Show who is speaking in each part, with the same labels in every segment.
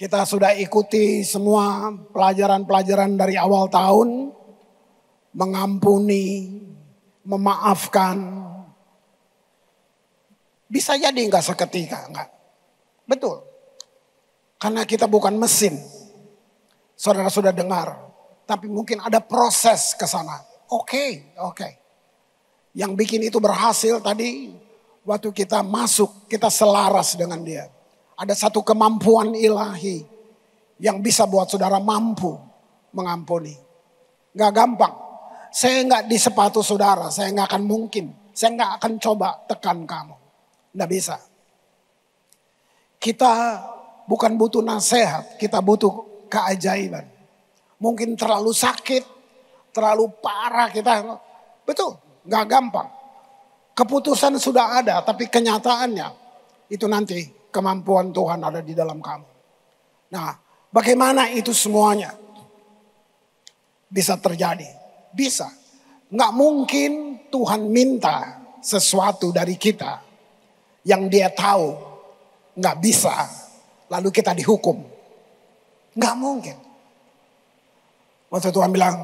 Speaker 1: Kita sudah ikuti semua pelajaran-pelajaran dari awal tahun. Mengampuni, memaafkan. Bisa jadi enggak seketika, enggak. Betul. Karena kita bukan mesin. Saudara sudah dengar. Tapi mungkin ada proses ke sana. Oke. Yang bikin itu berhasil tadi, waktu kita masuk, kita selaras dengan dia. Ada satu kemampuan ilahi yang bisa buat saudara mampu mengampuni. Gak gampang. Saya gak di sepatu saudara, saya gak akan mungkin. Saya gak akan coba tekan kamu. Gak bisa. Kita bukan butuh nasihat, kita butuh keajaiban. Mungkin terlalu sakit, terlalu parah kita. Betul, gak gampang. Keputusan sudah ada, tapi kenyataannya itu nanti kemampuan Tuhan ada di dalam kamu. Nah, bagaimana itu semuanya bisa terjadi? Bisa. Gak mungkin Tuhan minta sesuatu dari kita yang dia tahu gak bisa, lalu kita dihukum. Gak mungkin. Waktu Tuhan bilang,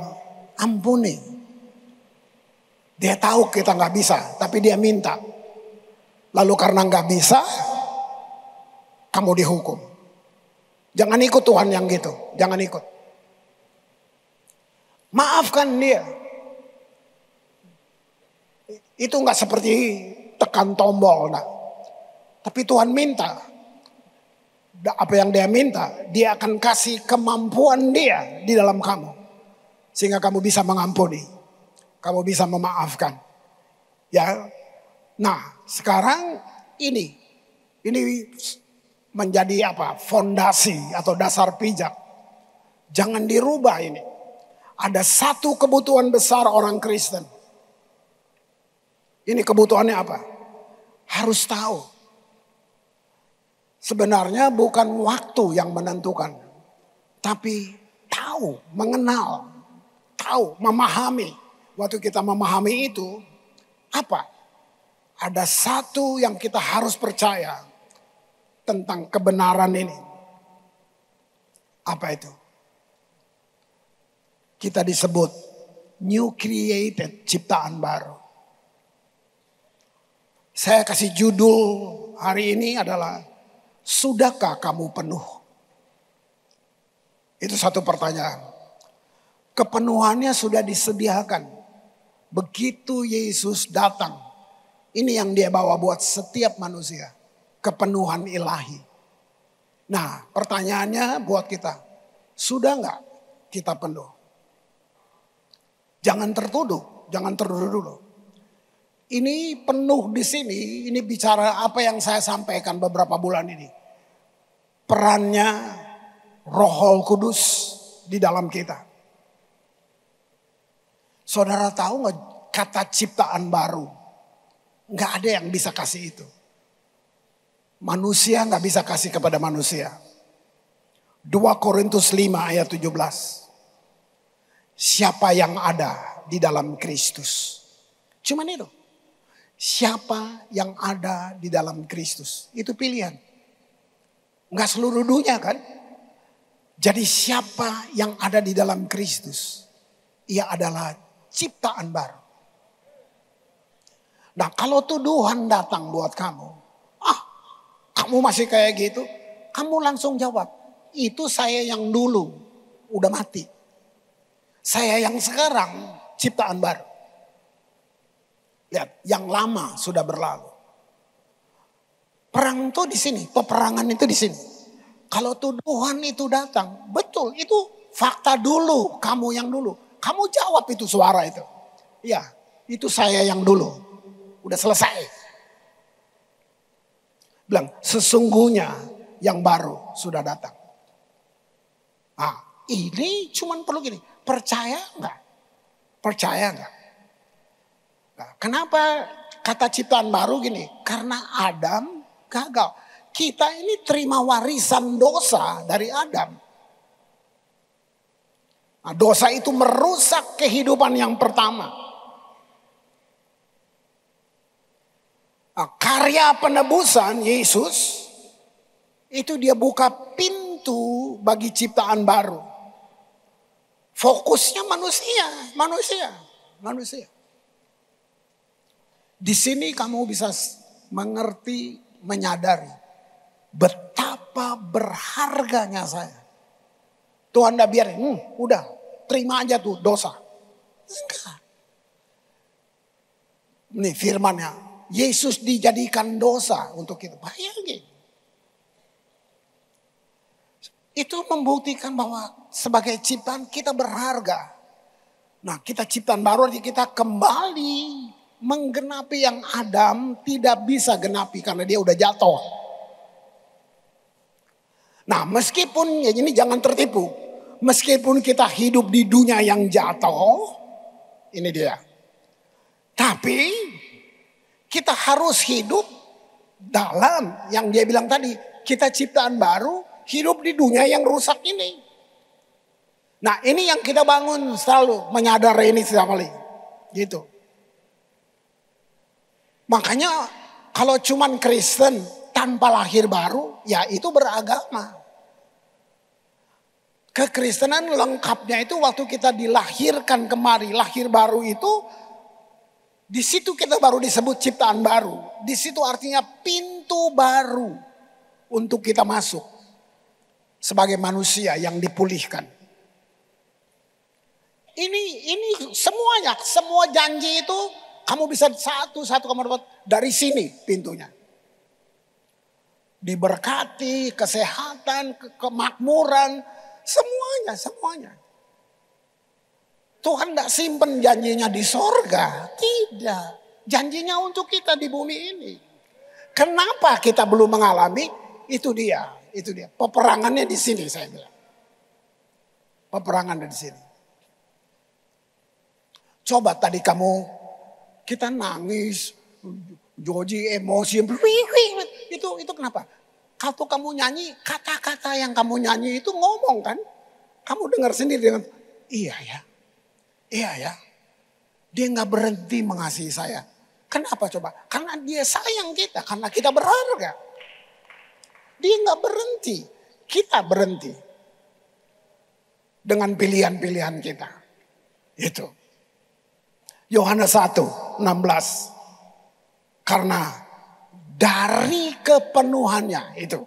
Speaker 1: ampuni. Dia tahu kita gak bisa, tapi dia minta. Lalu karena gak bisa, kamu dihukum. Jangan ikut Tuhan yang gitu. Jangan ikut. Maafkan dia. Itu gak seperti tekan tombol. Nah. Tapi Tuhan minta. Apa yang dia minta, dia akan kasih kemampuan dia di dalam kamu. Sehingga kamu bisa mengampuni. Kamu bisa memaafkan. Ya. Nah, sekarang ini menjadi apa? Fondasi atau dasar pijak. Jangan dirubah ini. Ada satu kebutuhan besar orang Kristen. Ini kebutuhannya apa? Harus tahu. Sebenarnya bukan waktu yang menentukan. Tapi tahu, mengenal. Tahu, memahami. Waktu kita memahami itu, apa? Ada satu yang kita harus percaya tentang kebenaran ini. Apa itu? Kita disebut new created, ciptaan baru. Saya kasih judul hari ini adalah, sudahkah kamu penuh? Itu satu pertanyaan. Kepenuhannya sudah disediakan. Begitu Yesus datang. Ini yang dia bawa buat setiap manusia. Kepenuhan ilahi. Nah, pertanyaannya buat kita. Sudah enggak kita penuh? Jangan tertuduh. Jangan tertuduh dulu. Ini penuh di sini. Ini bicara apa yang saya sampaikan beberapa bulan ini. Perannya Roh Kudus di dalam kita. Saudara tahu gak kata ciptaan baru? Gak ada yang bisa kasih itu. Manusia gak bisa kasih kepada manusia. 2 Korintus 5 ayat 17. Siapa yang ada di dalam Kristus? Cuman itu. Siapa yang ada di dalam Kristus? Itu pilihan. Gak seluruh dunia kan? Jadi siapa yang ada di dalam Kristus? Ia adalah ciptaan baru. Nah, kalau tuduhan datang buat kamu, kamu masih kayak gitu, kamu langsung jawab, itu saya yang dulu udah mati. Saya yang sekarang ciptaan baru. Lihat, yang lama sudah berlalu. Perang itu di sini, peperangan itu di sini. Kalau tuduhan itu datang, betul, itu fakta dulu, kamu yang dulu. Kamu jawab itu suara itu. Ya, itu saya yang dulu. Udah selesai. Bilang, sesungguhnya yang baru sudah datang. Nah, ini cuman perlu gini. Percaya enggak? Percaya enggak? Nah, kenapa kata ciptaan baru gini? Karena Adam gagal. Kita ini terima warisan dosa dari Adam. Nah, dosa itu merusak kehidupan yang pertama. Nah, karya penebusan Yesus itu dia buka pintu pintu bagi ciptaan baru. Fokusnya manusia. Di sini kamu bisa mengerti, menyadari betapa berharganya saya. Tuhan udah biarin, udah terima aja tuh dosa. Enggak. Nih firmannya, Yesus dijadikan dosa untuk kita. Bayangin. Itu membuktikan bahwa sebagai ciptaan kita berharga. Nah, kita ciptaan baru, kita kembali menggenapi yang Adam tidak bisa genapi karena dia udah jatuh. Nah, meskipun ya ini jangan tertipu. Meskipun kita hidup di dunia yang jatuh, ini dia. Tapi kita harus hidup dalam yang dia bilang tadi, kita ciptaan baru, hidup di dunia yang rusak ini. Nah, ini yang kita bangun selalu menyadari ini setiap kali. Gitu. Makanya kalau cuman Kristen tanpa lahir baru, ya itu beragama. Kekristenan lengkapnya itu waktu kita dilahirkan kemari, lahir baru itu, di situ kita baru disebut ciptaan baru. Di situ artinya pintu baru untuk kita masuk sebagai manusia yang dipulihkan. Ini semuanya, semua janji itu kamu bisa satu-satu kamu dapat dari sini pintunya. Diberkati, kesehatan, kemakmuran, semuanya. Tuhan tidak simpen janjinya di sorga. Tidak. Janjinya untuk kita di bumi ini. Kenapa kita belum mengalami? Itu dia. Peperangannya di sini saya bilang. Peperangannya di sini. Coba tadi kita nangis, Joji emosi, itu kenapa? Kalau kamu nyanyi, kata-kata yang kamu nyanyi itu ngomong kan? Kamu dengar sendiri dengan, iya ya. Dia nggak berhenti mengasihi saya. Kenapa coba? Karena dia sayang kita, karena kita berharga. Dia nggak berhenti, kita berhenti dengan pilihan-pilihan kita. Itu. Yohanes 1:16. Karena dari kepenuhannya itu.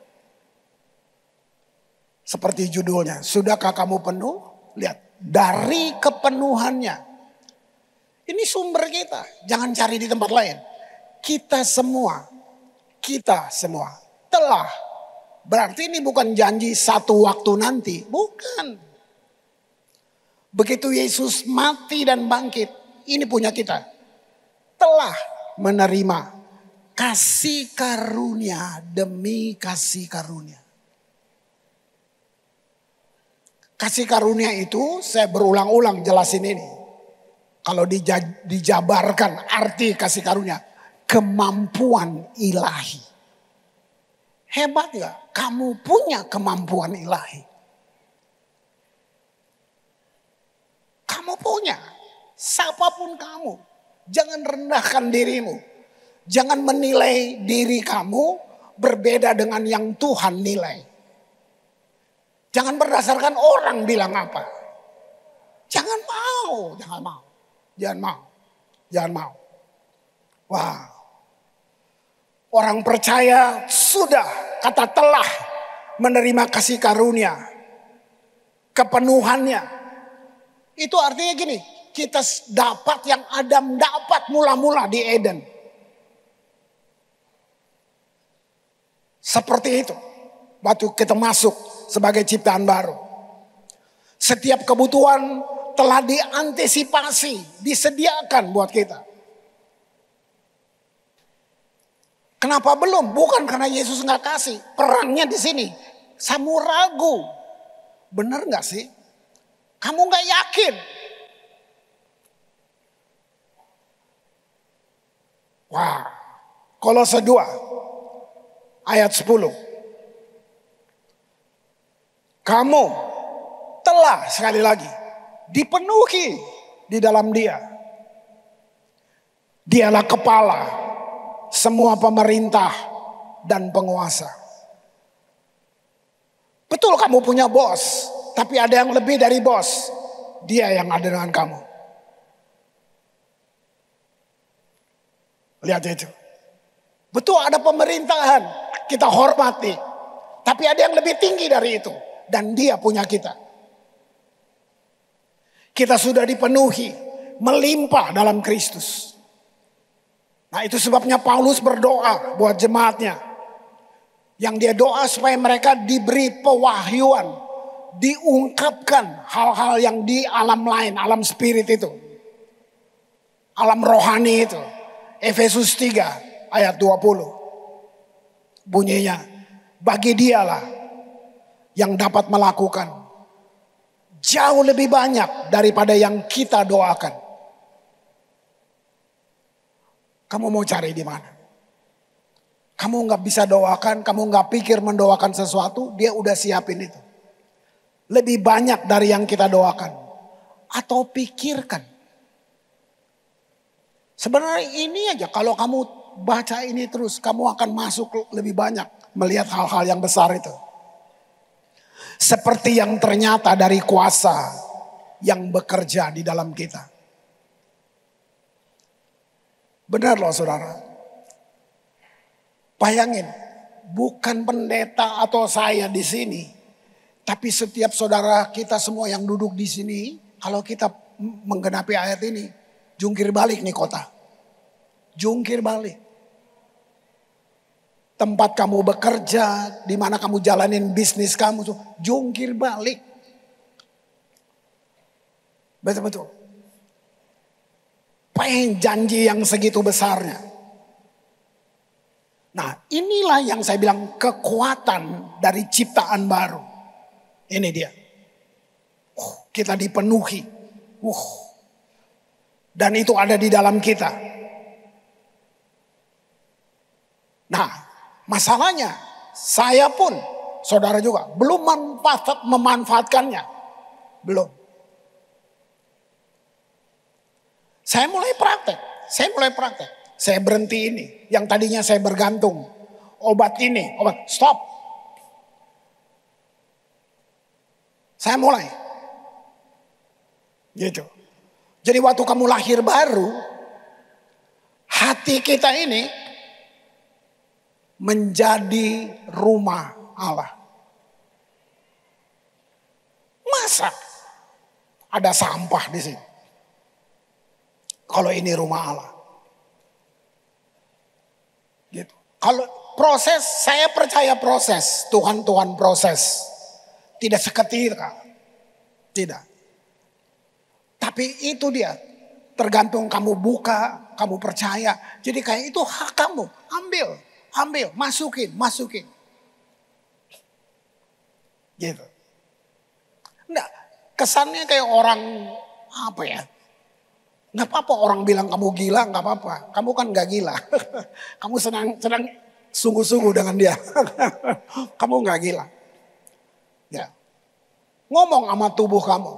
Speaker 1: Seperti judulnya, sudahkah kamu penuh? Lihat, dari kepenuhannya. Ini sumber kita, jangan cari di tempat lain. Kita semua telah. Berarti ini bukan janji satu waktu nanti, bukan. Begitu Yesus mati dan bangkit, ini punya kita. Telah menerima kasih karunia demi kasih karunia. Kasih karunia itu saya berulang-ulang jelasin ini. Kalau dijabarkan arti kasih karunia, kemampuan ilahi. Hebat gak? Kamu punya kemampuan ilahi. Kamu punya. Siapapun kamu. Jangan rendahkan dirimu. Jangan menilai diri kamu berbeda dengan yang Tuhan nilai. Jangan berdasarkan orang bilang apa. Jangan mau. Wah. Orang percaya sudah, kata telah menerima kasih karunia. Kepenuhannya. Itu artinya gini, kita dapat yang Adam dapat mula-mula di Eden. Seperti itu. Waktu kita masuk sebagai ciptaan baru. Setiap kebutuhan telah diantisipasi, disediakan buat kita. Kenapa belum? Bukan karena Yesus nggak kasih. Perangnya di sini. Kamu ragu. Benar nggak sih? Kamu nggak yakin. Wah. Kolose 2 ayat 10. Kamu telah sekali lagi dipenuhi di dalam Dia. Dialah kepala semua pemerintah dan penguasa. Betul kamu punya bos, tapi ada yang lebih dari bos. Dia yang ada dengan kamu. Lihat itu. Betul ada pemerintahan, kita hormati. Tapi ada yang lebih tinggi dari itu. Dan dia punya kita. Kita sudah dipenuhi, melimpah dalam Kristus. Nah itu sebabnya Paulus berdoa buat jemaatnya. Yang dia doa supaya mereka diberi pewahyuan. Diungkapkan hal-hal yang di alam lain, alam spirit itu. Alam rohani itu. Efesus 3 ayat 20. Bunyinya, bagi dialah yang dapat melakukan jauh lebih banyak daripada yang kita doakan. Kamu mau cari di mana? Kamu nggak bisa doakan, kamu nggak pikir mendoakan sesuatu, dia udah siapin itu. Lebih banyak dari yang kita doakan. Atau pikirkan. Sebenarnya ini aja, kalau kamu baca ini terus, kamu akan masuk lebih banyak melihat hal-hal yang besar itu. Seperti yang ternyata dari kuasa yang bekerja di dalam kita. Benar loh saudara. Bayangin, bukan pendeta atau saya di sini. Tapi setiap saudara kita semua yang duduk di sini, kalau kita menggenapi ayat ini, jungkir balik nih kota. Jungkir balik. Tempat kamu bekerja, di mana kamu jalanin bisnis kamu tuh, jungkir balik. Betul-betul. Pengen janji yang segitu besarnya. Nah, inilah yang saya bilang kekuatan dari ciptaan baru. Ini dia. Kita dipenuhi. Dan itu ada di dalam kita. Nah, masalahnya saya pun, saudara juga, belum memanfaatkannya. Belum. Saya mulai praktek. Saya berhenti ini. Yang tadinya saya bergantung. Obat ini, stop. Saya mulai. Gitu. Jadi waktu kamu lahir baru, hati kita ini menjadi rumah Allah. Masa ada sampah di sini? Kalau ini rumah Allah. Gitu. Kalau proses, saya percaya proses. Tuhan proses. Tidak seketika. Tidak. Tapi itu dia. Tergantung kamu buka, kamu percaya. Jadi kayak itu hak kamu. Ambil, masukin. Gitu. Enggak, kesannya kayak orang apa ya? Enggak apa-apa orang bilang kamu gila, enggak apa-apa. Kamu kan enggak gila. Kamu senang sungguh-sungguh dengan dia. Kamu enggak gila. Ya. Ngomong sama tubuh kamu.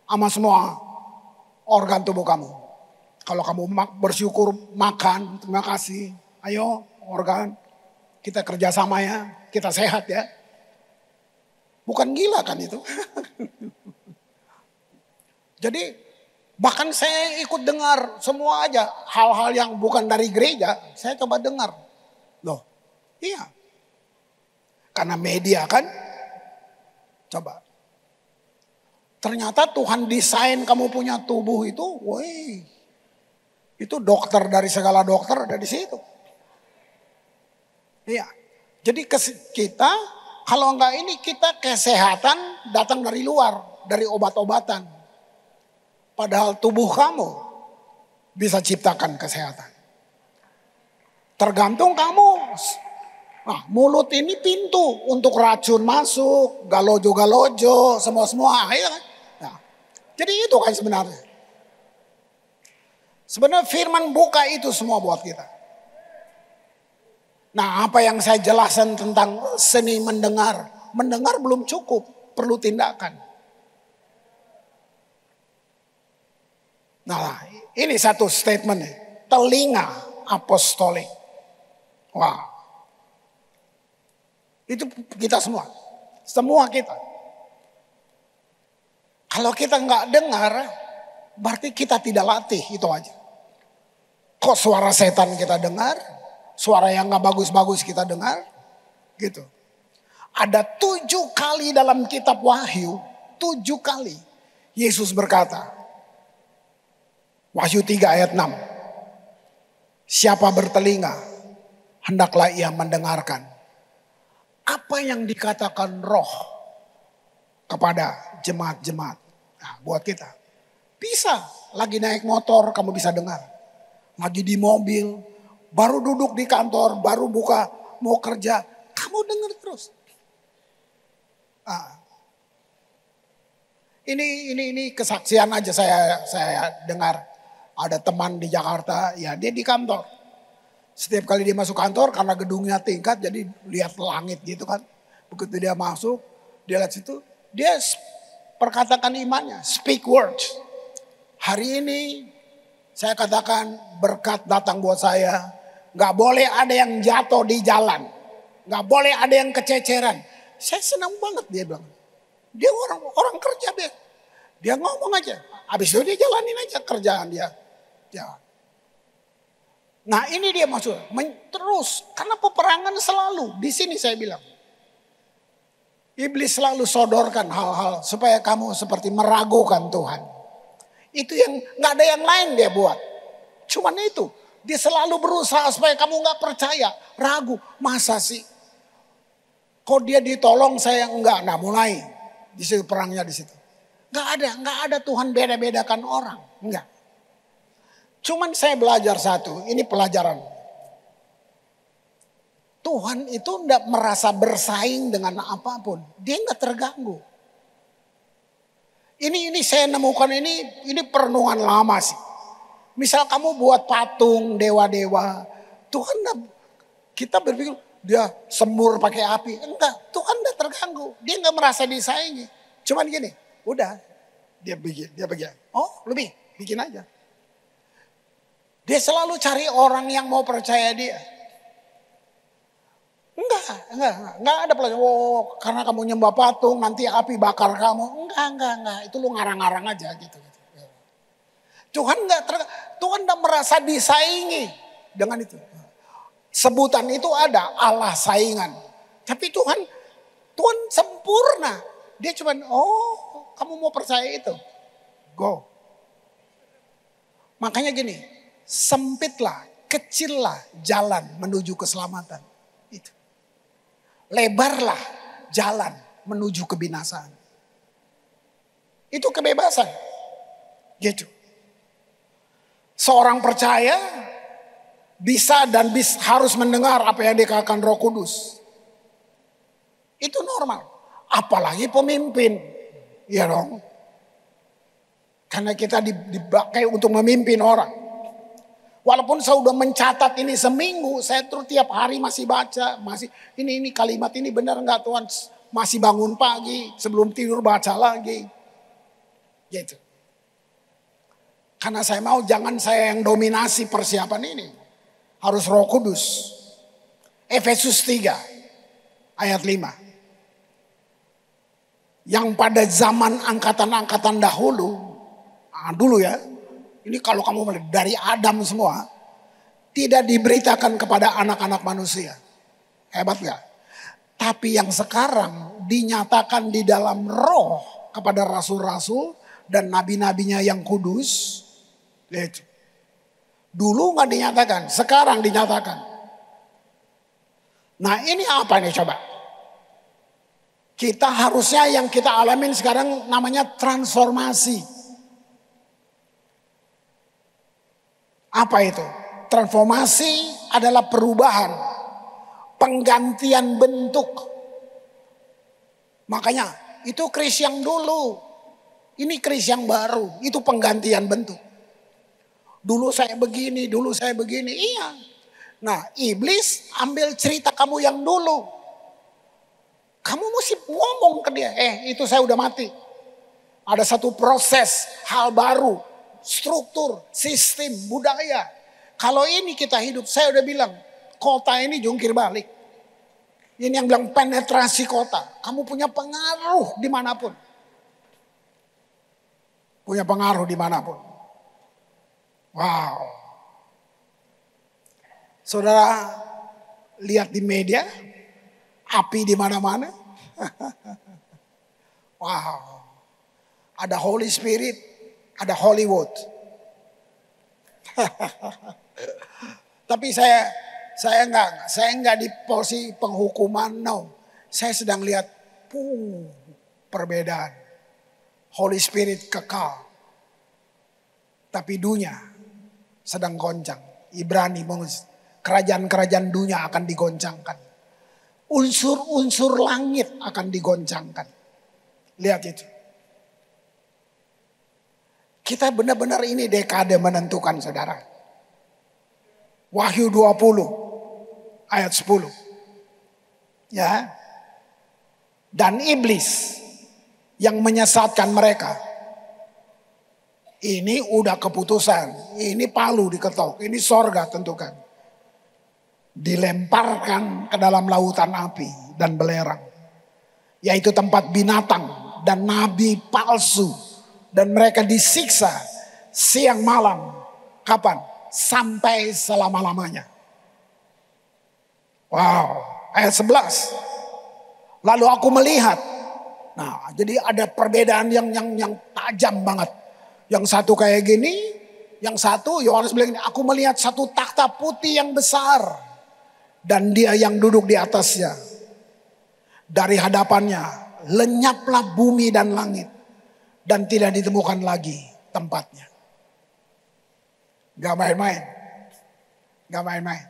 Speaker 1: Sama semua organ tubuh kamu. Kalau kamu bersyukur makan, terima kasih. Ayo organ, kita kerjasama ya, kita sehat ya. Bukan gila kan itu. Jadi bahkan saya ikut dengar semua aja hal-hal yang bukan dari gereja, saya coba dengar. Loh, iya. Karena media kan, coba. Ternyata Tuhan desain kamu punya tubuh itu, woi. Itu dokter dari segala dokter ada di situ. Iya. Jadi kita kalau enggak ini kita kesehatan datang dari luar, dari obat-obatan. Padahal tubuh kamu bisa ciptakan kesehatan. Tergantung kamu. Nah, mulut ini pintu untuk racun masuk, galojo-galojo, semua-semua. Ya kan? Nah, jadi itu kan sebenarnya. Sebenarnya firman buka itu semua buat kita. Nah, apa yang saya jelaskan tentang seni mendengar. Mendengar belum cukup, perlu tindakan. Nah, ini satu statement nih. Telinga apostolik. Wah. Itu kita semua. Semua kita. Kalau kita nggak dengar, berarti kita tidak latih, itu aja. Kok suara setan kita dengar, suara yang nggak bagus-bagus kita dengar, gitu. Ada 7 kali dalam kitab Wahyu, 7 kali Yesus berkata, Wahyu 3 ayat 6. Siapa bertelinga, hendaklah ia mendengarkan apa yang dikatakan Roh kepada jemaat-jemaat. Nah, buat kita. Bisa, lagi naik motor kamu bisa dengar. Lagi di mobil, baru duduk di kantor, baru buka, mau kerja. Kamu dengar terus. Nah, ini kesaksian aja saya dengar. Ada teman di Jakarta, ya dia di kantor. Setiap kali dia masuk kantor karena gedungnya tingkat jadi lihat langit gitu kan. Begitu dia masuk, dia lihat situ, dia perkatakan imannya, speak words. Hari ini saya katakan berkat datang buat saya. Gak boleh ada yang jatuh di jalan. Gak boleh ada yang kececeran. Saya senang banget dia bilang. Dia orang kerja dia. Dia ngomong aja. Habis itu dia jalanin aja kerjaan dia. Jalan. Nah ini dia maksud. Terus. Karena peperangan selalu. Di sini saya bilang. Iblis selalu sodorkan hal-hal. Supaya kamu seperti meragukan Tuhan. Itu yang gak ada yang lain dia buat. Cuman itu. Dia selalu berusaha supaya kamu gak percaya. Ragu. Masa sih? Kok dia ditolong saya enggak. Nah mulai. Di situ perangnya di situ. Gak ada Tuhan beda-bedakan orang. Enggak. Cuman saya belajar satu, ini pelajaran. Tuhan itu enggak merasa bersaing dengan apapun. Dia enggak terganggu. Ini saya nemukan ini perenungan lama sih. Misal kamu buat patung dewa-dewa. Tuhan kita berpikir dia sembur pakai api. Enggak, Tuhan enggak terganggu. Dia enggak merasa disaingi. Cuman gini, udah dia bikin. Oh lebih, bikin aja. Dia selalu cari orang yang mau percaya dia. Enggak ada pelajaran. Oh, karena kamu nyembah patung nanti api bakar kamu. Enggak. Itu lu ngarang-ngarang aja gitu. Tuhan enggak merasa disaingi dengan itu. Sebutan itu ada Allah saingan. Tapi Tuhan sempurna. Dia cuman kamu mau percaya itu. Go. Makanya gini, sempitlah, kecillah jalan menuju keselamatan. Itu. Lebarlah jalan menuju kebinasaan. Itu kebebasan. Gitu. Seorang percaya bisa dan harus mendengar apa yang dikatakan Roh Kudus. Itu normal. Apalagi pemimpin. Ya dong. Karena kita dipakai untuk memimpin orang. Walaupun saya sudah mencatat ini seminggu, saya terus tiap hari masih baca, ini kalimat ini benar enggak Tuhan? Masih bangun pagi, sebelum tidur baca lagi. Gitu. Karena saya mau jangan saya yang dominasi persiapan ini. Harus Roh Kudus. Efesus 3 ayat 5. Yang pada zaman angkatan-angkatan dahulu ya, ini kalau kamu melihat dari Adam semua, tidak diberitakan kepada anak-anak manusia. Hebat gak? Tapi yang sekarang dinyatakan di dalam Roh kepada rasul-rasul dan nabi-nabinya yang kudus. Lihat. Dulu gak dinyatakan, sekarang dinyatakan. Nah ini apa nih coba? Kita harusnya yang kita alamin sekarang namanya transformasi. Apa itu? Transformasi adalah perubahan. Penggantian bentuk. Makanya itu kris yang dulu. Ini kris yang baru. Itu penggantian bentuk. Dulu saya begini, dulu saya begini. Iya. Nah iblis ambil cerita kamu yang dulu. Kamu mesti ngomong ke dia, itu saya udah mati. Ada satu proses, hal baru, struktur, sistem, budaya. Kalau ini kita hidup, saya udah bilang, kota ini jungkir balik. Ini yang bilang penetrasi kota. Kamu punya pengaruh dimanapun. Punya pengaruh dimanapun. Wow. Saudara lihat di media, api di mana-mana. Wow. Ada Holy Spirit, ada Hollywood. Tapi saya enggak di posisi penghukuman, no. Saya sedang lihat perbedaan. Holy Spirit kekal. Tapi dunia sedang goncang. Ibrani kerajaan-kerajaan dunia akan digoncangkan. Unsur-unsur langit akan digoncangkan. Lihat itu. Kita benar-benar ini dekade menentukan, saudara. Wahyu 20 ayat 10. Ya. Dan iblis yang menyesatkan mereka. Ini udah keputusan. Ini palu diketok. Ini sorga tentukan. Dilemparkan ke dalam lautan api dan belerang. Yaitu tempat binatang dan nabi palsu. Dan mereka disiksa siang malam. Kapan? Sampai selama-lamanya. Wow. Ayat 11. Lalu aku melihat. Nah, jadi ada perbedaan yang tajam banget. Yang satu kayak gini, yang satu Yohanes bilang ini, aku melihat satu takhta putih yang besar dan dia yang duduk di atasnya. Dari hadapannya lenyaplah bumi dan langit dan tidak ditemukan lagi tempatnya. Gak main-main. Gak main-main.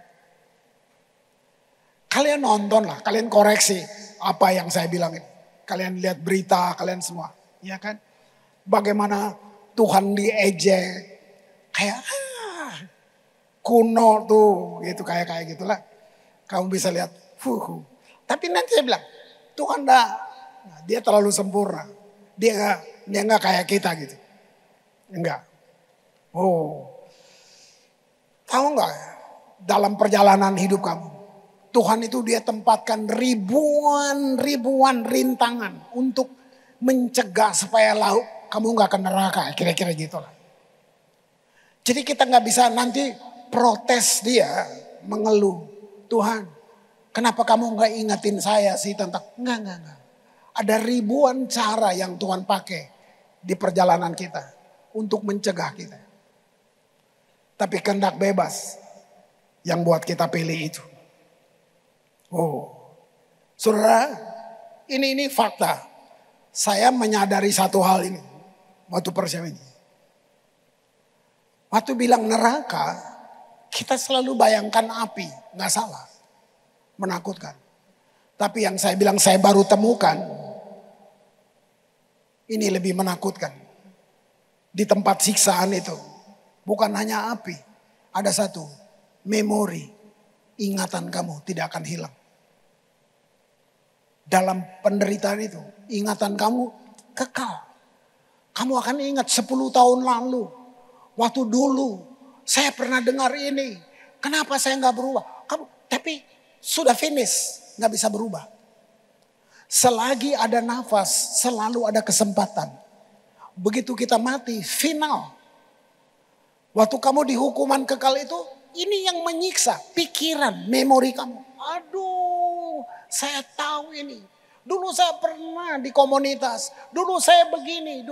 Speaker 1: Kalian nonton lah, kalian koreksi apa yang saya bilang ini. Kalian lihat berita, kalian semua. Ya kan? Bagaimana Tuhan diejek. Kayak kuno tuh. Gitu, kayak gitulah. Kamu bisa lihat. Tapi nanti saya bilang. Tuhan dia terlalu sempurna. Dia nggak kayak kita gitu. Enggak. Tahu nggak? Dalam perjalanan hidup kamu. Tuhan itu dia tempatkan ribuan rintangan untuk mencegah supaya kamu nggak ke neraka, kira-kira gitulah. Jadi kita nggak bisa nanti protes dia, mengeluh, Tuhan, kenapa kamu nggak ingetin saya sih tentang enggak. Ada ribuan cara yang Tuhan pakai di perjalanan kita untuk mencegah kita. Tapi kehendak bebas yang buat kita pilih itu. Saudara, ini fakta. Saya menyadari satu hal ini waktu persiapan ini. Waktu bilang neraka, kita selalu bayangkan api, nggak salah, menakutkan. Tapi yang saya bilang saya baru temukan, ini lebih menakutkan. Di tempat siksaan itu, bukan hanya api, ada satu memori, ingatan kamu tidak akan hilang. Dalam penderitaan itu, ingatan kamu kekal. Kamu akan ingat 10 tahun lalu. Waktu dulu saya pernah dengar ini. Kenapa saya gak berubah? Tapi sudah finish. Gak bisa berubah. Selagi ada nafas, selalu ada kesempatan. Begitu kita mati, final. Waktu kamu di hukuman kekal itu, ini yang menyiksa pikiran, memori kamu. Aduh, saya tahu ini. Dulu saya pernah di komunitas. Dulu saya begini.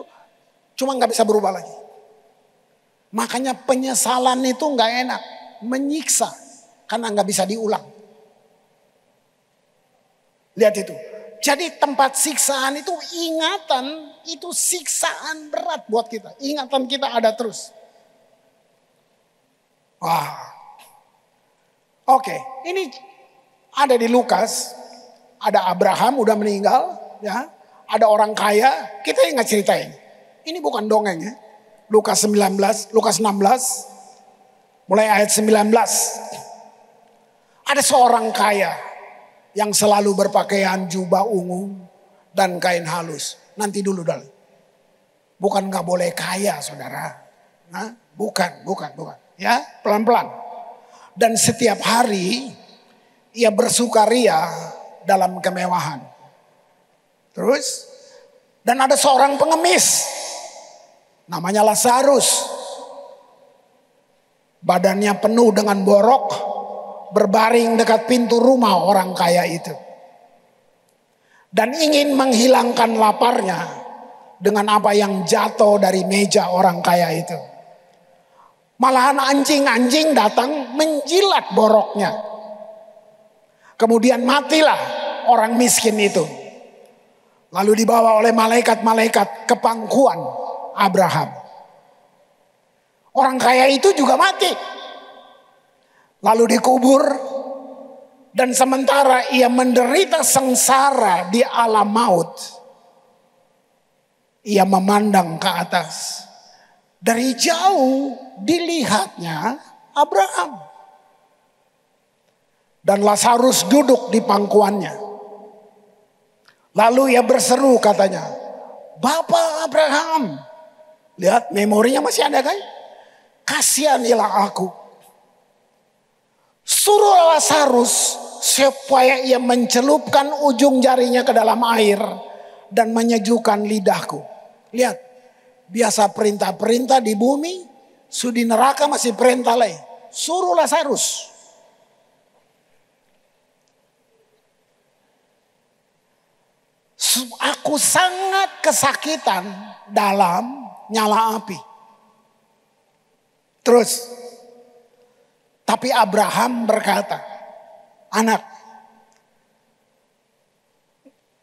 Speaker 1: Cuma gak bisa berubah lagi. Makanya penyesalan itu gak enak. Menyiksa. Karena gak bisa diulang. Lihat itu. Jadi tempat siksaan itu ingatan. Itu siksaan berat buat kita. Ingatan kita ada terus. Wah. Oke, ini ada di Lukas. Ada Abraham udah meninggal, ya. Ada orang kaya, kita ingat cerita ini. Ini bukan dongeng ya. Lukas 16, mulai ayat 19. Ada seorang kaya yang selalu berpakaian jubah ungu dan kain halus. Nanti dulu. Bukan gak boleh kaya, saudara. Nah, bukan. Ya, pelan-pelan. Dan setiap hari ia bersukaria dalam kemewahan. Terus, dan ada seorang pengemis, namanya Lazarus. Badannya penuh dengan borok, berbaring dekat pintu rumah orang kaya itu. Dan ingin menghilangkan laparnya dengan apa yang jatuh dari meja orang kaya itu. Malahan anjing-anjing datang menjilat boroknya. Kemudian matilah orang miskin itu. Lalu dibawa oleh malaikat-malaikat ke pangkuan Abraham. Orang kaya itu juga mati. Lalu dikubur. Dan sementara ia menderita sengsara di alam maut, ia memandang ke atas. Dari jauh dilihatnya Abraham. Dan Lazarus duduk di pangkuannya. Lalu ia berseru katanya, "Bapak Abraham." Lihat memorinya masih ada kan? "Kasihanilah aku. Suruh Lazarus supaya ia mencelupkan ujung jarinya ke dalam air dan menyejukkan lidahku." Lihat. Biasa perintah-perintah di bumi, sudi neraka masih perintah lain. Suruh Lazarus. Aku sangat kesakitan dalam nyala api. Terus, tapi Abraham berkata, "Anak,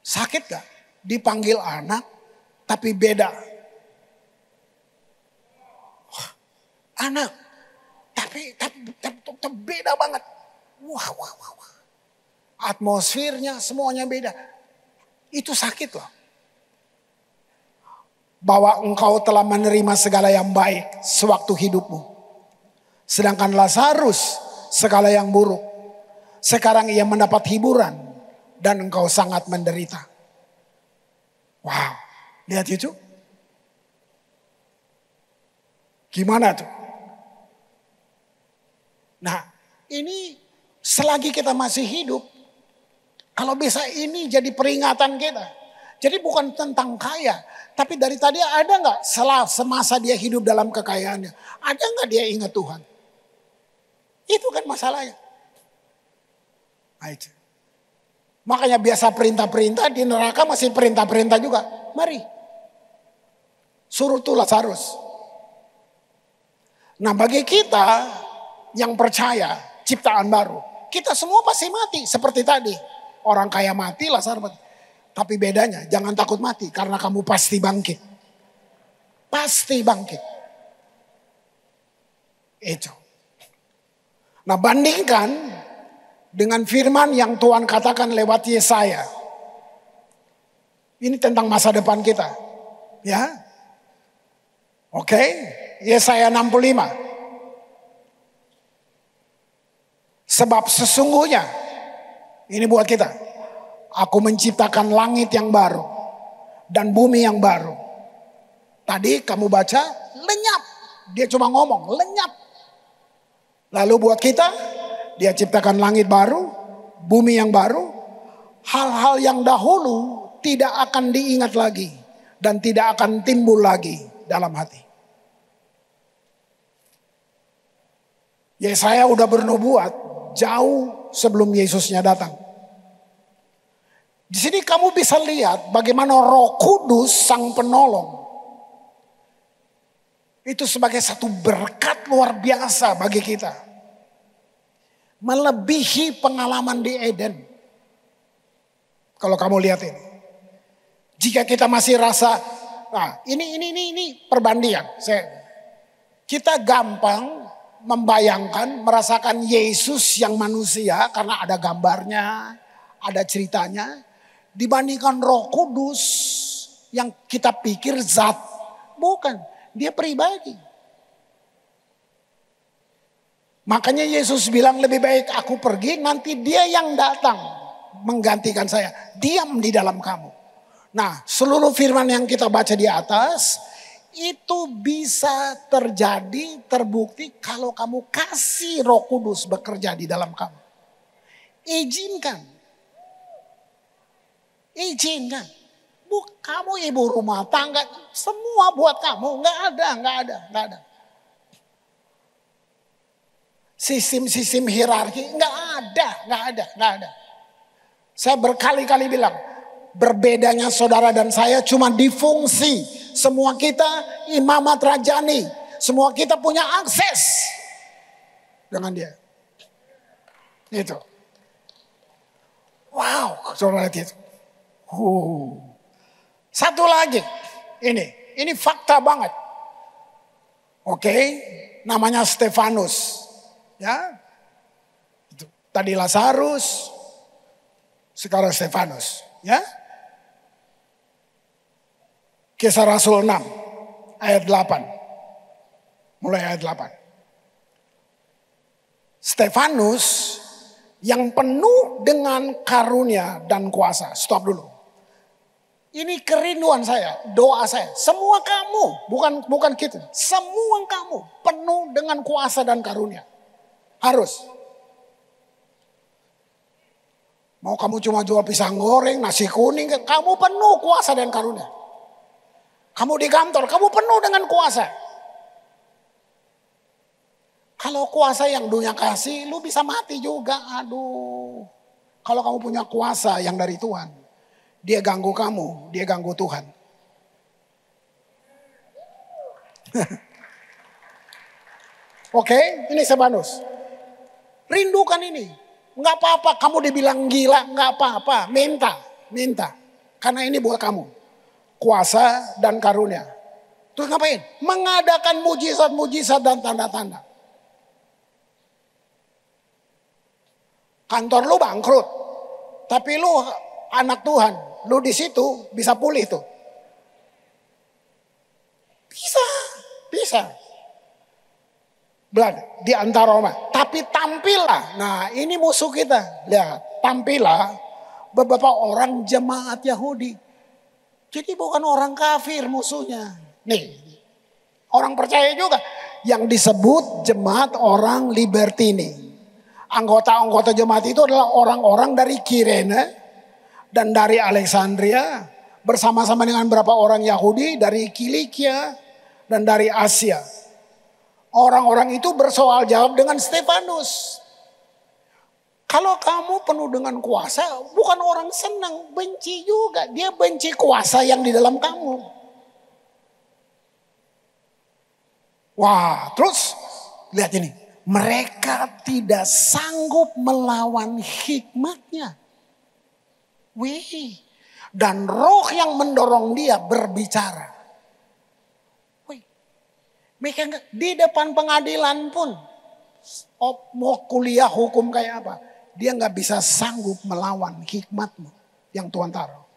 Speaker 1: sakit gak? Dipanggil anak, tapi beda. Anak, tapi beda banget. Wah. Atmosfernya semuanya beda. Itu sakit loh. Bahwa engkau telah menerima segala yang baik sewaktu hidupmu. Sedangkan Lazarus segala yang buruk. Sekarang ia mendapat hiburan dan engkau sangat menderita." Wow, lihat itu. Gimana tuh? Nah, ini selagi kita masih hidup, kalau bisa ini jadi peringatan kita. Jadi bukan tentang kaya, tapi dari tadi ada nggak semasa dia hidup dalam kekayaannya, ada nggak dia ingat Tuhan? Itu kan masalahnya. Nah, itu. Makanya biasa perintah-perintah di neraka masih perintah-perintah juga. Mari, suruh tuh Lazarus. Nah, bagi kita yang percaya ciptaan baru, kita semua pasti mati seperti tadi. Orang kaya mati, Lazarus mati. Tapi bedanya jangan takut mati karena kamu pasti bangkit. Pasti bangkit. Itu. Nah, bandingkan dengan firman yang Tuhan katakan lewat Yesaya. Ini tentang masa depan kita. Ya. Oke, Yesaya 65. Sebab sesungguhnya, ini buat kita, aku menciptakan langit yang baru dan bumi yang baru. Tadi kamu baca, lenyap. Dia cuma ngomong, lenyap. Lalu buat kita, dia ciptakan langit baru, bumi yang baru. Hal-hal yang dahulu tidak akan diingat lagi dan tidak akan timbul lagi dalam hati. Yesaya udah bernubuat jauh sebelum Yesusnya datang. Di sini kamu bisa lihat bagaimana Roh Kudus Sang Penolong itu sebagai satu berkat luar biasa bagi kita. Melebihi pengalaman di Eden. Kalau kamu lihat ini. Jika kita masih rasa, nah ini perbandingan. Kita gampang membayangkan, merasakan Yesus yang manusia karena ada gambarnya, ada ceritanya. Dibandingkan Roh Kudus yang kita pikir zat. Bukan, dia pribadi. Makanya Yesus bilang lebih baik aku pergi, nanti dia yang datang menggantikan saya. Diam di dalam kamu. Nah, seluruh firman yang kita baca di atas itu bisa terjadi, terbukti kalau kamu kasih Roh Kudus bekerja di dalam kamu. Izinkan. Izinkan. Kamu ibu rumah tangga, semua buat kamu. Nggak ada. Sistem hierarki, nggak ada. Saya berkali-kali bilang, berbedanya saudara dan saya cuma di fungsi. Semua kita imamat rajani. Semua kita punya akses dengan dia. Itu. Wow, saudara itu. Satu lagi. Ini fakta banget. Oke, namanya Stefanus. Ya. Tadi Lazarus, sekarang Stefanus, ya. Kisah Rasul 6 ayat 8. Mulai ayat 8. Stefanus yang penuh dengan karunia dan kuasa. Stop dulu. Ini kerinduan saya, doa saya. Semua kamu, bukan kita. Semua kamu penuh dengan kuasa dan karunia. Harus. Mau kamu cuma jual pisang goreng, nasi kuning, kamu penuh kuasa dan karunia. Kamu di kantor, kamu penuh dengan kuasa. Kalau kuasa yang dunia kasih, lu bisa mati juga. Aduh. Kalau kamu punya kuasa yang dari Tuhan, dia ganggu kamu, dia ganggu Tuhan. Oke, ini Stefanus. Rindukan ini. Enggak apa-apa kamu dibilang gila, enggak apa-apa. Minta. Karena ini buat kamu. Kuasa dan karunia. Terus ngapain? Mengadakan mujizat-mujizat dan tanda-tanda. Kantor lu bangkrut. Tapi lu anak Tuhan. Lu di situ bisa pulih tuh. Bisa. Belanda di antara Roma. Tapi tampillah. Nah ini musuh kita. Lihat, tampillah beberapa orang jemaat Yahudi. Jadi bukan orang kafir musuhnya. Nih, orang percaya juga. Yang disebut jemaat orang Libertini. Anggota-anggota jemaat itu adalah orang-orang dari Kirene dan dari Alexandria. Bersama-sama dengan beberapa orang Yahudi dari Kilikia dan dari Asia. Orang-orang itu bersoal jawab dengan Stefanus. Kalau kamu penuh dengan kuasa, bukan orang senang, benci juga. Dia benci kuasa yang di dalam kamu. Wah, terus lihat ini. Mereka tidak sanggup melawan hikmatnya. Wih, dan roh yang mendorong dia berbicara. Wih, mereka di depan pengadilan pun, mau kuliah hukum kayak apa, dia nggak bisa sanggup melawan hikmatmu yang Tuhan taruh.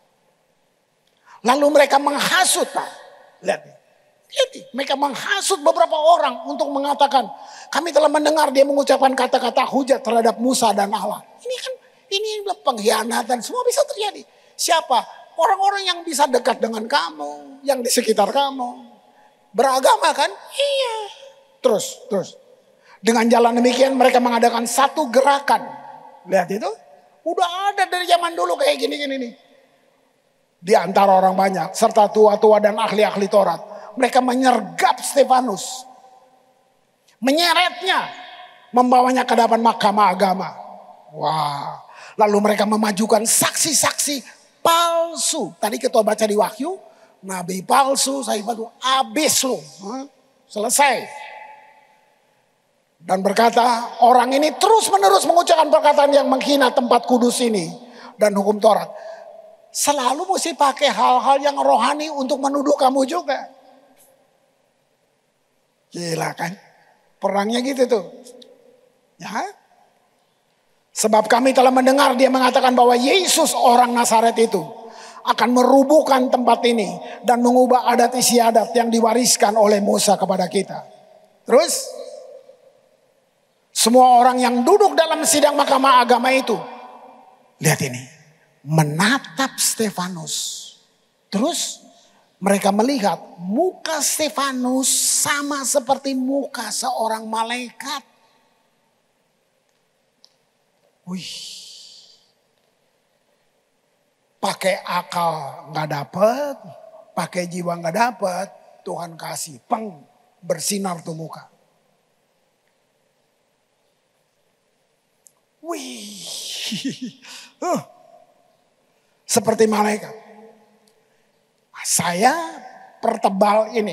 Speaker 1: Lalu mereka menghasut, Pak. Lihat nih. Mereka menghasut beberapa orang untuk mengatakan, kami telah mendengar dia mengucapkan kata-kata hujat terhadap Musa dan Allah. Ini pengkhianatan, semua bisa terjadi. Siapa? Orang-orang yang bisa dekat dengan kamu, yang di sekitar kamu. Beragama kan? Iya. Terus. Dengan jalan demikian mereka mengadakan satu gerakan. Lihat itu. Udah ada dari zaman dulu kayak gini-gini nih. Di antara orang banyak, serta tua-tua dan ahli-ahli Taurat. Mereka menyergap Stefanus. Menyeretnya. Membawanya ke hadapan mahkamah agama. Wah. Lalu mereka memajukan saksi-saksi palsu. Tadi kita baca di Wahyu. Nabi palsu, saya palsu. Habis lu. Selesai. Dan berkata, orang ini terus-menerus mengucapkan perkataan yang menghina tempat kudus ini. Dan hukum Taurat. Selalu mesti pakai hal-hal yang rohani untuk menuduh kamu juga. Gila kan? Perangnya gitu tuh. Ya. Sebab kami telah mendengar dia mengatakan bahwa Yesus orang Nazaret itu akan merubuhkan tempat ini dan mengubah adat istiadat yang diwariskan oleh Musa kepada kita. Terus semua orang yang duduk dalam sidang mahkamah agama itu, lihat ini, menatap Stefanus. Terus mereka melihat muka Stefanus sama seperti muka seorang malaikat. Wih. Pakai akal nggak dapet, pakai jiwa nggak dapet, Tuhan kasih, peng, bersinar tuh muka. Wih, seperti malaikat. Saya pertebal ini,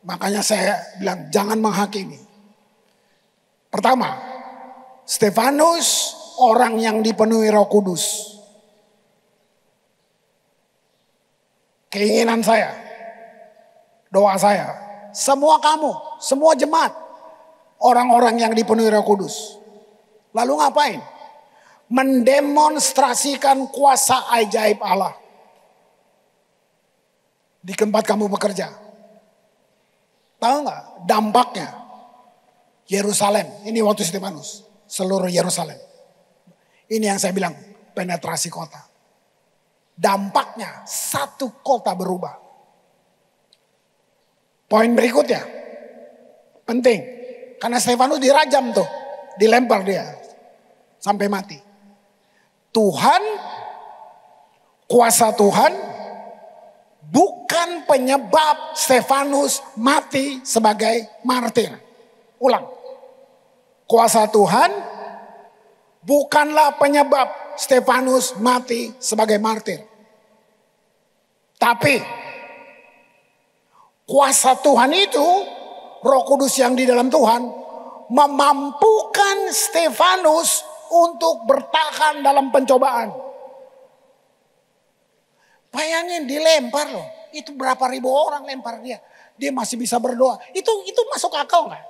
Speaker 1: makanya saya bilang jangan menghakimi. Pertama, Stefanus orang yang dipenuhi Roh Kudus. Keinginan saya, doa saya, semua kamu, semua jemaat, orang-orang yang dipenuhi Roh Kudus. Lalu ngapain? Mendemonstrasikan kuasa ajaib Allah di tempat kamu bekerja. Tahu nggak dampaknya? Yerusalem, ini waktu Stefanus, seluruh Yerusalem. Ini yang saya bilang, penetrasi kota. Dampaknya satu kota berubah. Poin berikutnya, penting. Karena Stefanus dirajam tuh, dilempar dia sampai mati. Tuhan, kuasa Tuhan bukan penyebab Stefanus mati sebagai martir. Ulang. Kuasa Tuhan bukanlah penyebab Stefanus mati sebagai martir. Tapi kuasa Tuhan itu, Roh Kudus yang di dalam Tuhan, memampukan Stefanus untuk bertahan dalam pencobaan. Bayangin dilempar loh. Itu berapa ribu orang lempar dia. Dia masih bisa berdoa. Itu masuk akal gak?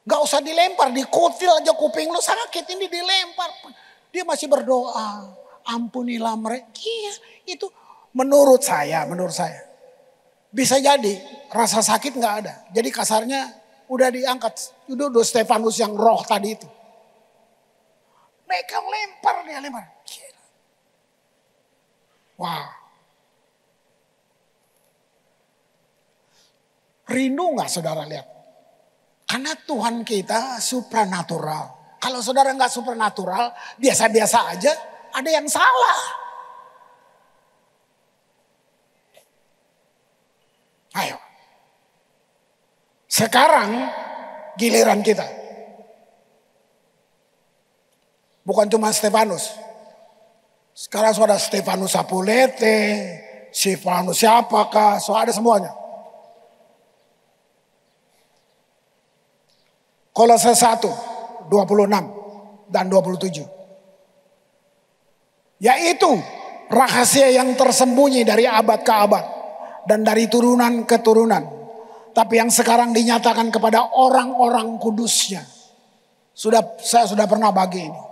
Speaker 1: Gak usah dilempar, dikutil aja kuping lu sakit. Ini dilempar. Dia masih berdoa. Ampunilah mereka. Iya, itu menurut saya. Bisa jadi rasa sakit gak ada. Jadi kasarnya udah diangkat. Udah Stefanus yang roh tadi itu. Mereka lempar. Gila. Wow. Rindu gak saudara lihat? Karena Tuhan kita supranatural. Kalau saudara gak supranatural, biasa-biasa aja, ada yang salah. Ayo. Sekarang giliran kita. Bukan cuma Stefanus. Sekarang sudah Stefanus Sapulete, Stefanus siapakah, so ada semuanya. Kolose 1, 26 dan 27. Yaitu rahasia yang tersembunyi dari abad ke abad. Dan dari turunan ke turunan. Tapi yang sekarang dinyatakan kepada orang-orang kudusnya. Saya sudah pernah bagi ini.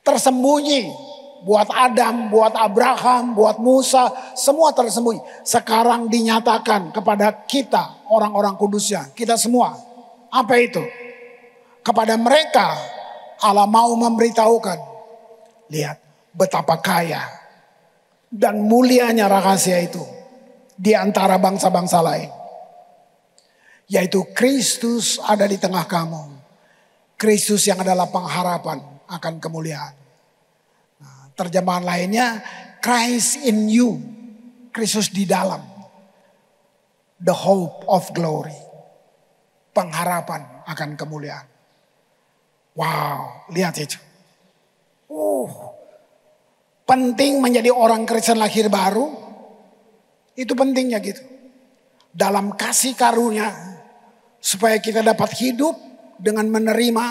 Speaker 1: Tersembunyi. Buat Adam, buat Abraham, buat Musa. Semua tersembunyi. Sekarang dinyatakan kepada kita, orang-orang kudusnya. Kita semua. Apa itu? Kepada mereka Allah mau memberitahukan. Lihat betapa kaya dan mulianya rahasia itu di antara bangsa-bangsa lain. Yaitu Kristus ada di tengah kamu. Kristus yang adalah pengharapan akan kemuliaan. Nah, terjemahan lainnya, Christ in you. Kristus di dalam. The hope of glory. Pengharapan akan kemuliaan. Wow, lihat itu. Penting menjadi orang Kristen lahir baru. Itu pentingnya gitu. Dalam kasih karunia. Supaya kita dapat hidup dengan menerima.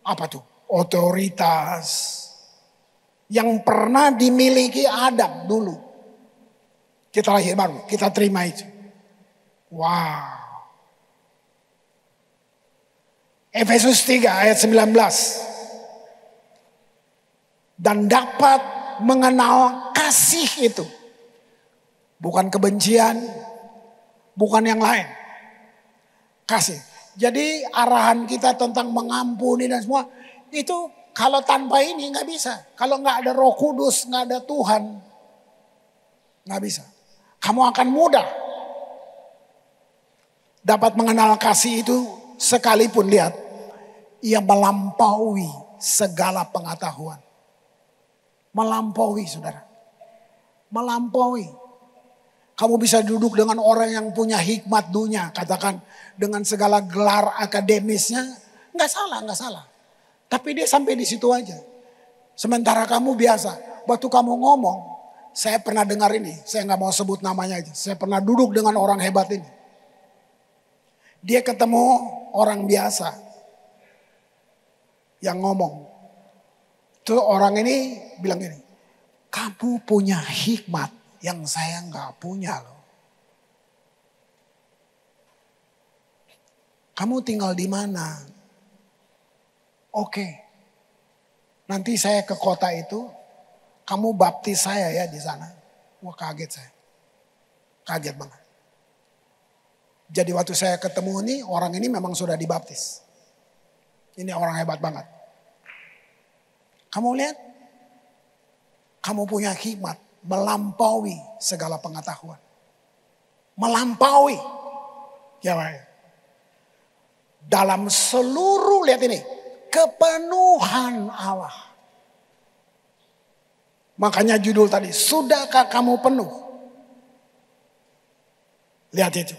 Speaker 1: Apa tuh? Otoritas. Yang pernah dimiliki Adam dulu. Kita lahir baru. Kita terima itu. Wow. Efesus 3 ayat 19. Dan dapat mengenal kasih itu. Bukan kebencian. Bukan yang lain. Kasih. Jadi arahan kita tentang mengampuni dan semua. Itu kalau tanpa ini gak bisa. Kalau gak ada Roh Kudus, gak ada Tuhan. Gak bisa. Kamu akan mudah. Dapat mengenal kasih itu sekalipun lihat. Ia melampaui segala pengetahuan. Melampaui saudara. Melampaui. Kamu bisa duduk dengan orang yang punya hikmat dunia. Katakan dengan segala gelar akademisnya. Nggak salah, nggak salah. Tapi dia sampai di situ aja. Sementara kamu biasa. Waktu kamu ngomong. Saya pernah dengar ini. Saya nggak mau sebut namanya aja. Saya pernah duduk dengan orang hebat ini. Dia ketemu orang biasa. Yang ngomong. Tuh orang ini bilang gini. Kamu punya hikmat yang saya nggak punya loh. Kamu tinggal di mana? Oke. Nanti saya ke kota itu, kamu baptis saya ya di sana. Wah kaget saya. Kaget banget. Jadi waktu saya ketemu ini, orang ini memang sudah dibaptis. Ini orang hebat banget. Kamu lihat? Kamu punya hikmat melampaui segala pengetahuan. Melampaui. Ya, Pak. Dalam seluruh, lihat ini, kepenuhan Allah. Makanya judul tadi, sudahkah kamu penuh? Lihat itu.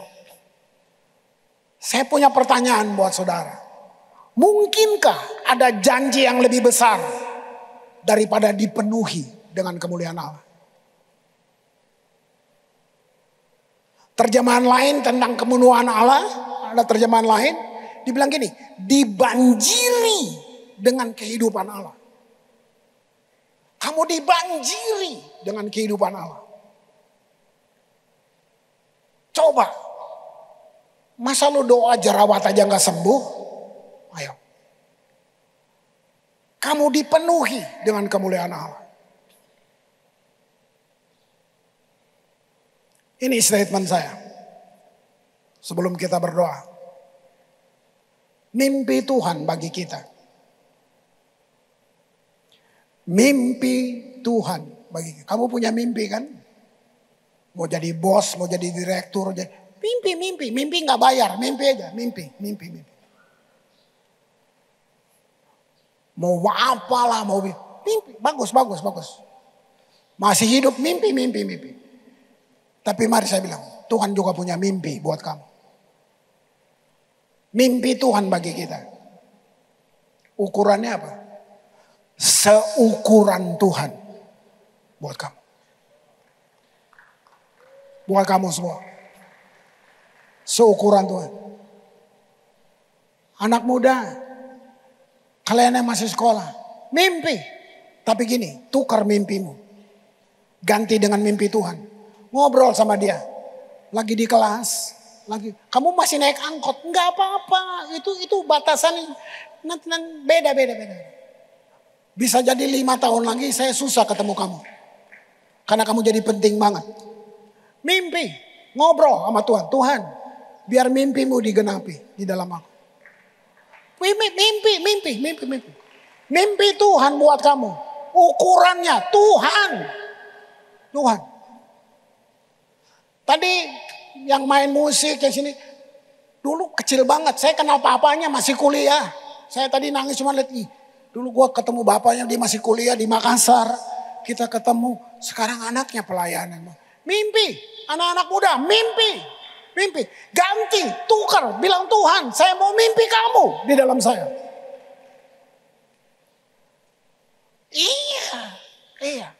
Speaker 1: Saya punya pertanyaan buat saudara. Mungkinkah ada janji yang lebih besar daripada dipenuhi dengan kemuliaan Allah? Terjemahan lain tentang kemenuhan Allah, ada terjemahan lain, dibilang gini, dibanjiri dengan kehidupan Allah. Kamu dibanjiri dengan kehidupan Allah. Coba, masa lu doa jerawat aja gak sembuh? Ayo. Kamu dipenuhi dengan kemuliaan Allah. Ini statement saya. Sebelum kita berdoa. Mimpi Tuhan bagi kita. Mimpi Tuhan bagi kita. Kamu punya mimpi kan? Mau jadi bos, mau jadi direktur. Mimpi. Mimpi gak bayar. Mimpi aja. Mimpi. Mau apalah, mau mimpi. Bagus. Masih hidup mimpi. Tapi mari saya bilang, Tuhan juga punya mimpi buat kamu. Mimpi Tuhan bagi kita. Ukurannya apa? Seukuran Tuhan buat kamu. Buat kamu semua. Seukuran Tuhan. Anak muda, kalian yang masih sekolah, mimpi. Tapi gini, tukar mimpimu. Ganti dengan mimpi Tuhan. Ngobrol sama dia. Lagi di kelas, kamu masih naik angkot, enggak apa-apa. Itu batasan nanti beda. Bisa jadi 5 tahun lagi saya susah ketemu kamu. Karena kamu jadi penting banget. Mimpi, ngobrol sama Tuhan. Tuhan, biar mimpimu digenapi di dalam aku. Mimpi. Mimpi Tuhan buat kamu. Ukurannya Tuhan. Tadi yang main musik yang sini. Dulu kecil banget. Saya kenal bapaknya masih kuliah. Saya tadi nangis cuma lihat. Dulu gue ketemu bapaknya dia masih kuliah di Makassar. Kita ketemu. Sekarang anaknya pelayanan. Mimpi. Anak-anak muda mimpi. Ganti. Tukar. Bilang Tuhan saya mau mimpi kamu di dalam saya. Iya.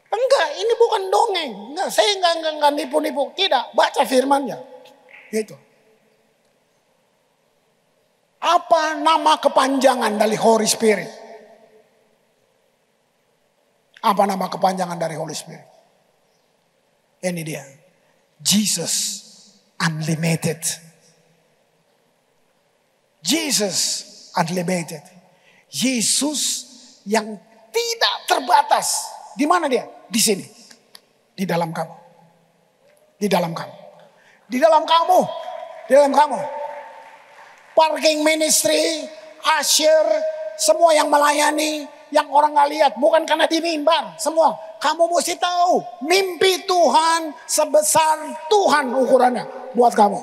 Speaker 1: Enggak, ini bukan dongeng. Enggak, saya enggak nipu-nipu. Tidak, baca firman-Nya. Gitu. Apa nama kepanjangan dari Holy Spirit? Apa nama kepanjangan dari Holy Spirit? Ini dia. Jesus Unlimited. Jesus Unlimited. Yesus yang tidak terbatas. Di mana dia? Di sini. Di dalam kamu. Di dalam kamu. Parking ministry, usher, semua yang melayani, yang orang gak lihat. Bukan karena di mimbar, semua. Kamu mesti tahu, mimpi Tuhan sebesar Tuhan ukurannya buat kamu.